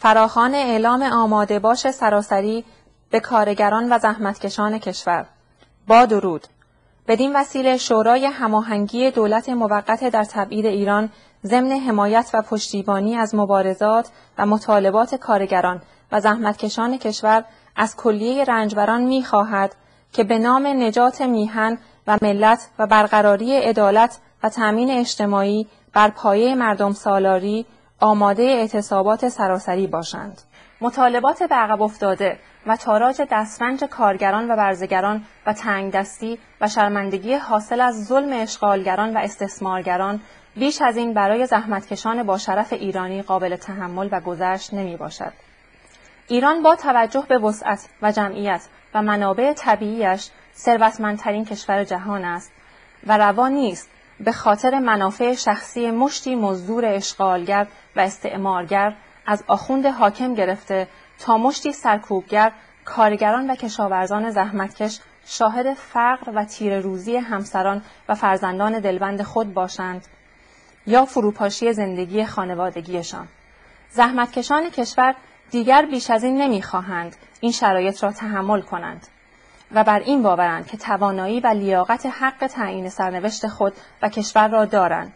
فراخوان اعلام آماده باش سراسری به کارگران و زحمتکشان کشور. با درود. بدین وسیله شورای هماهنگی دولت موقت در تبعید ایران ضمن حمایت و پشتیبانی از مبارزات و مطالبات کارگران و زحمتکشان کشور از کلیه رنجبران می‌خواهد که به نام نجات میهن و ملت و برقراری عدالت و تأمین اجتماعی بر پایه مردم سالاری آماده اعتصابات سراسری باشند. مطالبات به عقب افتاده و تاراج دسترنج کارگران و برزگران و تنگدستی و شرمندگی حاصل از ظلم اشغالگران و استثمارگران بیش از این برای زحمتکشان با شرف ایرانی قابل تحمل و گذشت نمی باشد. ایران با توجه به وسعت و جمعیت و منابع طبیعیش ثروتمندترین کشور جهان است و روا نیست به خاطر منافع شخصی مشتی مزدور اشغالگر و استعمارگر از آخوند حاکم گرفته تا مشتی سرکوبگر کارگران و کشاورزان زحمتکش شاهد فقر و تیره روزی همسران و فرزندان دلبند خود باشند یا فروپاشی زندگی خانوادگیشان. زحمتکشان کشور دیگر بیش از این نمی‌خواهند این شرایط را تحمل کنند و بر این باورند که توانایی و لیاقت حق تعیین سرنوشت خود و کشور را دارند.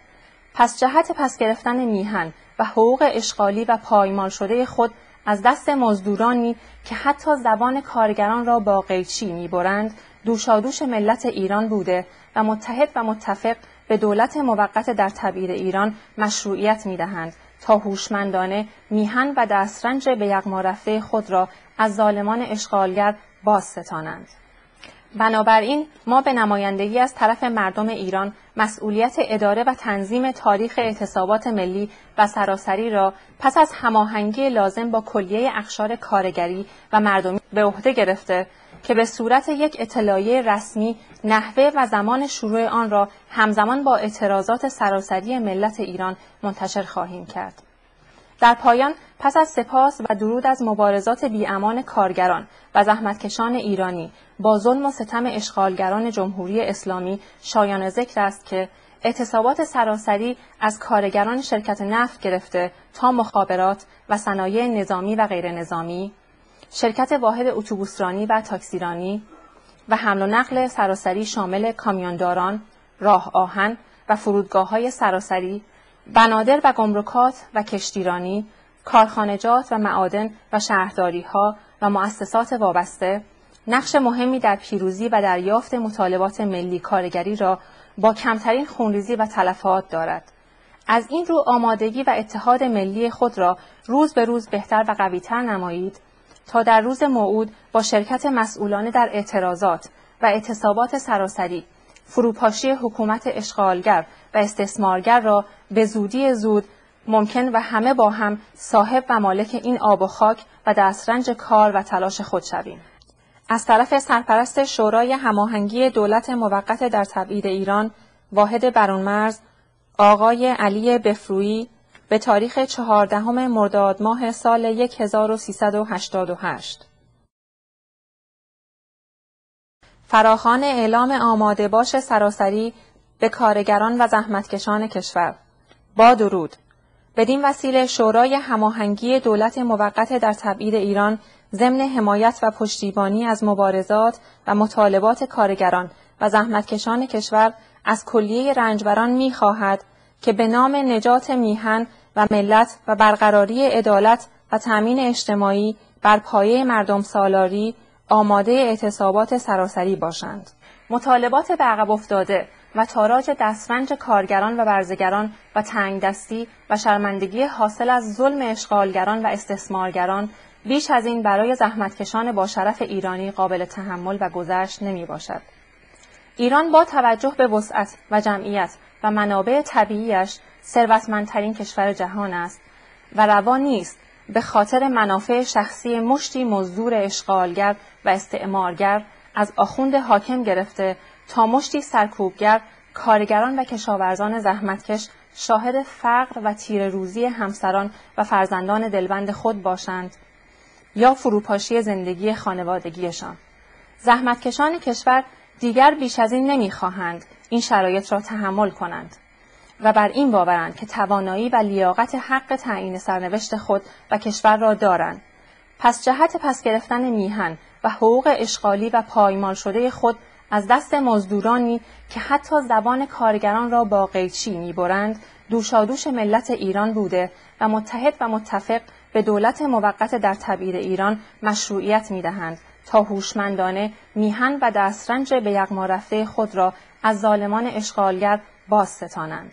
پس جهت پس گرفتن میهن و حقوق اشغالی و پایمال شده خود از دست مزدورانی که حتی زبان کارگران را با قیچی می‌برند دوشادوش ملت ایران بوده و متحد و متفق به دولت موقت در تبعید ایران مشروعیت می‌دهند تا هوشمندانه میهن و دسترنج به یغما رفته خود را از ظالمان اشغالگر باز ستانند. بنابراین ما به نمایندگی از طرف مردم ایران مسئولیت اداره و تنظیم تاریخ اعتصابات ملی و سراسری را پس از هماهنگی لازم با کلیه اقشار کارگری و مردمی به عهده گرفته که به صورت یک اطلاعیه رسمی نحوه و زمان شروع آن را همزمان با اعتراضات سراسری ملت ایران منتشر خواهیم کرد. در پایان پس از سپاس و درود از مبارزات بی‌امان کارگران و زحمتکشان ایرانی با ظلم و ستم اشغالگران جمهوری اسلامی شایان ذکر است که اعتصابات سراسری از کارگران شرکت نفت گرفته تا مخابرات و صنایع نظامی و غیر نظامی، شرکت واحد اتوبوسرانی و تاکسیرانی و حمل و نقل سراسری شامل کامیونداران، راه آهن و فرودگاه‌های سراسری، بنادر و گمرکات و کشتیرانی، کارخانجات و معادن و شهرداری‌ها و مؤسسات وابسته، نقش مهمی در پیروزی و دریافت مطالبات ملی کارگری را با کمترین خونریزی و تلفات دارد. از این رو آمادگی و اتحاد ملی خود را روز به روز بهتر و قوی‌تر نمایید تا در روز موعود با شرکت مسئولانه در اعتراضات و اعتصابات سراسری فروپاشی حکومت اشغالگر و استثمارگر را به زودی زود ممکن و همه با هم صاحب و مالک این آب و خاک و دسترنج کار و تلاش خود شویم. از طرف سرپرست شورای هماهنگی دولت موقت در تبعید ایران واحد برونمرز آقای علی بفرویی به تاریخ 14 مرداد ماه سال 1388. فراخوان اعلام آماده باش سراسری به کارگران و زحمتکشان کشور. با درود. بدین وسیله شورای هماهنگی دولت موقت در تبعید ایران ضمن حمایت و پشتیبانی از مبارزات و مطالبات کارگران و زحمتکشان کشور از کلیه رنجبران می‌خواهد که به نام نجات میهن و ملت و برقراری عدالت و تأمین اجتماعی بر پایه مردم سالاری آماده اعتصابات سراسری باشند. مطالبات به عقب افتاده و تاراج دسترنج کارگران و برزگران و تنگدستی و شرمندگی حاصل از ظلم اشغالگران و استثمارگران بیش از این برای زحمتکشان با شرف ایرانی قابل تحمل و گذشت نمی باشد. ایران با توجه به وسعت و جمعیت و منابع طبیعیش ثروتمندترین کشور جهان است و روا نیست به خاطر منافع شخصی مشتی مزدور اشغالگر و استعمارگر از آخوند حاکم گرفته تا مشتی سرکوبگر کارگران و کشاورزان زحمتکش شاهد فقر و تیره روزی همسران و فرزندان دلبند خود باشند یا فروپاشی زندگی خانوادگیشان. زحمتکشان کشور دیگر بیش از این نمی‌خواهند این شرایط را تحمل کنند و بر این باورند که توانایی و لیاقت حق تعیین سرنوشت خود و کشور را دارند. پس جهت پس گرفتن میهن و حقوق اشغالی و پایمال شده خود از دست مزدورانی که حتی زبان کارگران را با قیچی می‌برند، دوشادوش ملت ایران بوده و متحد و متفق به دولت موقت در تبعید ایران مشروعیت می‌دهند تا هوشمندانه میهن و دسترنج به یغما رفته خود را از ظالمان اشغالگر بازستانند.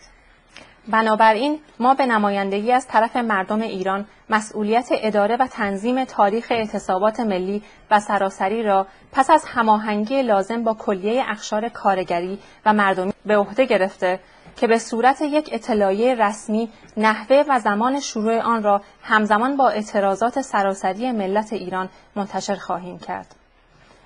بنابراین ما به نمایندگی از طرف مردم ایران مسئولیت اداره و تنظیم تاریخ اعتصابات ملی و سراسری را پس از هماهنگی لازم با کلیه اقشار کارگری و مردمی به عهده گرفته که به صورت یک اطلاعیه رسمی نحوه و زمان شروع آن را همزمان با اعتراضات سراسری ملت ایران منتشر خواهیم کرد.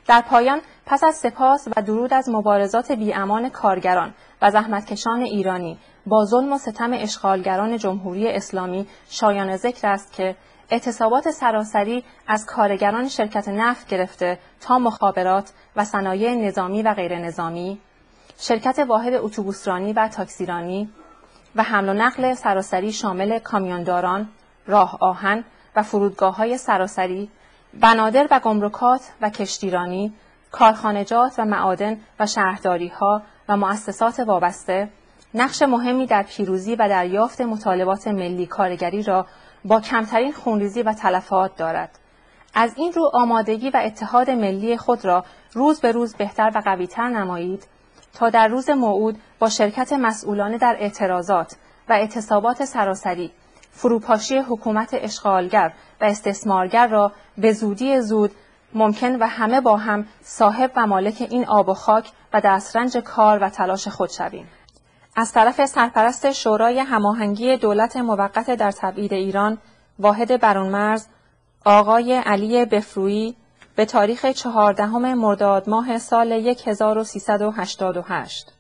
در پایان پس از سپاس و درود از مبارزات بی‌امان کارگران و زحمتکشان ایرانی با ظلم و ستم اشغالگران جمهوری اسلامی شایان ذکر است که اعتصابات سراسری از کارگران شرکت نفت گرفته تا مخابرات و صنایع نظامی و غیر نظامی، شرکت واحد اتوبوسرانی و تاکسیرانی و حمل و نقل سراسری شامل کامیونداران، راه آهن و فرودگاه‌های سراسری، بنادر و گمرکات و کشتیرانی، کارخانجات و معادن و شهرداری‌ها و مؤسسات وابسته، نقش مهمی در پیروزی و دریافت مطالبات ملی کارگری را با کمترین خونریزی و تلفات دارد. از این رو آمادگی و اتحاد ملی خود را روز به روز بهتر و قوی‌تر نمایید تا در روز موعود با شرکت مسئولانه در اعتراضات و اعتصابات سراسری فروپاشی حکومت اشغالگر و استثمارگر را به زودی زود ممکن و همه با هم صاحب و مالک این آب و خاک و دسترنج کار و تلاش خود شویم. از طرف سرپرست شورای هماهنگی دولت موقت در تبعید ایران، واحد برونمرز، آقای علی بفرویی، به تاریخ 14 مرداد ماه سال 1388